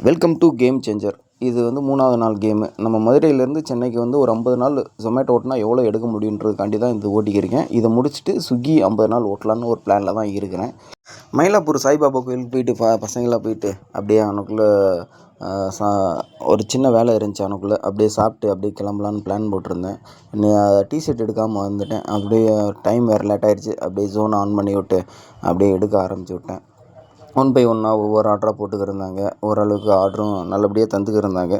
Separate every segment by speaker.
Speaker 1: Welcome to game changer. இது வந்து 3வது நாள் கேமு. நம்ம மதுரையிலேருந்து சென்னைக்கு வந்து ஒரு 50 நாள் ஜொமேட்டோ ஓட்டினா எவ்வளோ எடுக்க முடியுன்றதுக்காண்டி தான் இது ஓட்டிக்கிருக்கேன். இதை முடிச்சுட்டு ஸ்விக்கி 50 நாள் ஓட்டலான்னு ஒரு பிளானில் தான் இருக்கிறேன். மயிலாப்பூர் சாய்பாபா கோயிலுக்கு போயிட்டு பசங்களாக போயிட்டு அப்படியே அவனுக்குள்ளே ஒரு சின்ன வேலை இருந்துச்சு. அவனுக்குள்ளே அப்படியே சாப்பிட்டு அப்படியே கிளம்பலான்னு பிளான் போட்டிருந்தேன். டிஷர்ட் எடுக்காமல் வந்துட்டேன். அப்படியே டைம் வேறு லேட் ஆகிடுச்சு. அப்படியே ஜோன் ஆன் பண்ணி விட்டு அப்படியே எடுக்க ஆரம்பிச்சு விட்டேன். 1 பை 1 ஒவ்வொரு ஆர்டராக போட்டுக்கிருந்தாங்க. ஓரளவுக்கு ஆர்டரும் நல்லபடியாக தந்துக்கிருந்தாங்க.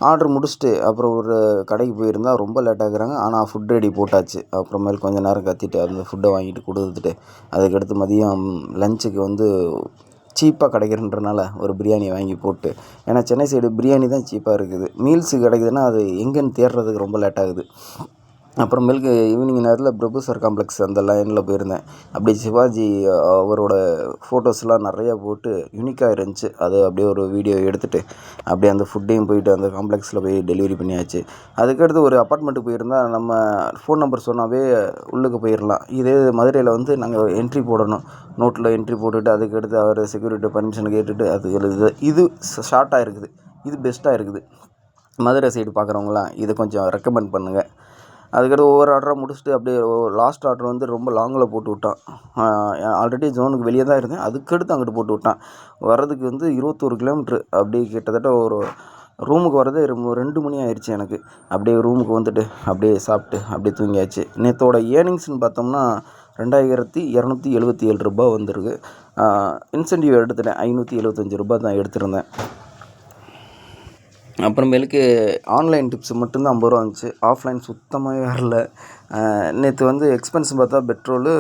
Speaker 1: ஆர்டர் முடிச்சுட்டு அப்புறம் ஒரு கடைக்கு போயிருந்தால் ரொம்ப லேட் ஆகுறாங்க. ஆனால் ஃபுட் ரெடி போட்டாச்சு. அப்புறமேல் கொஞ்சம் நேரம் கத்திட்டு அந்த ஃபுட்டை வாங்கிட்டு கொடுத்துட்டு அதுக்கடுத்து மதியம் லஞ்சுக்கு வந்து சீப்பாக கிடைக்கிறன்றனால ஒரு பிரியாணி வாங்கி போட்டு, ஏன்னா சென்னை சைடு பிரியாணி தான் சீப்பாக இருக்குது. மீல்ஸு கிடைக்குதுன்னா அது எங்கேன்னு தேடுறதுக்கு ரொம்ப லேட் ஆகுது. அப்புறமேலுக்கு ஈவினிங் நேரத்தில் பிரபு சார் காம்ப்ளெக்ஸ் அந்த லைனில் போயிருந்தேன். அப்படி சிவாஜி அவரோட ஃபோட்டோஸ்லாம் நிறையா போட்டு யூனிக்காக இருந்துச்சு. அது அப்படியே ஒரு வீடியோ எடுத்துகிட்டு அப்படியே அந்த ஃபுட்டையும் போயிட்டு அந்த காம்ப்ளெக்ஸில் போய் டெலிவரி பண்ணியாச்சு. அதுக்கடுத்து ஒரு அப்பார்ட்மெண்ட்டுக்கு போயிருந்தால் நம்ம ஃபோன் நம்பர் சொன்னாவே உள்ளுக்கு போயிடலாம். இதே மதுரையில் வந்து நாங்கள் என்ட்ரி போடணும். நோட்டில் என்ட்ரி போட்டுவிட்டு அதுக்கடுத்து அவர் செக்யூரிட்டி பர்மிஷன் கேட்டுட்டு அது இது ஷார்ட்டாக இருக்குது. இது பெஸ்ட்டாக இருக்குது. மதுரை சைடு பார்க்குறவங்களாம் இதை கொஞ்சம் ரெக்கமெண்ட் பண்ணுங்கள். அதுக்கடுத்து ஒவ்வொரு ஆர்டராக முடிச்சுட்டு அப்படியே லாஸ்ட் ஆர்டர் வந்து ரொம்ப லாங்கில் போட்டு விட்டான். ஆல்ரெடி ஜோனுக்கு வெளியே தான் இருந்தேன். அதுக்கடுத்து அங்கிட்டு போட்டு விட்டான். வர்றதுக்கு வந்து 21 கிலோமீட்ரு. அப்படி கிட்டத்தட்ட ஒரு ரூமுக்கு வர்றதே 2 மணி ஆயிடுச்சு எனக்கு. அப்படியே ரூமுக்கு வந்துட்டு அப்படியே சாப்பிட்டு அப்படியே தூங்கியாச்சு. நேற்றோட ஏர்னிங்ஸ்னு பார்த்தோம்னா ₹2277 வந்திருக்கு. இன்சென்டிவ் எடுத்துட்டேன். ₹575 தான் எடுத்திருந்தேன். அப்புறமேலுக்கு ஆன்லைன் டிப்ஸ் மட்டும்தான் ₹50 வந்துச்சு. ஆஃப்லைன் சுத்தமாகவே வரல. நேற்று வந்து எக்ஸ்பென்ஸ் பார்த்தா பெட்ரோலு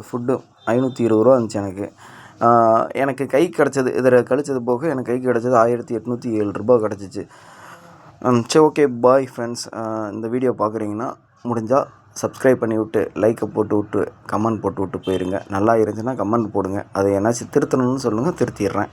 Speaker 1: ஃபுட்டு ₹520 வந்துச்சு எனக்கு. எனக்கு கை கிடச்சது இதில் கழிச்சது போக எனக்கு கை கிடச்சது ₹1807 கிடச்சிச்சு. சரி, ஓகே, பாய் ஃப்ரெண்ட்ஸ். இந்த வீடியோ பார்க்குறீங்கன்னா முடிஞ்சால் சப்ஸ்கிரைப் பண்ணி விட்டு லைக்கை போட்டு விட்டு கமெண்ட் போட்டு விட்டு போயிருங்க. நல்லா இருந்துச்சுன்னா கமெண்ட் போடுங்க. அதை என்னாச்சும் திருத்தணும்னு சொல்லுங்கள், திருத்திடுறேன்.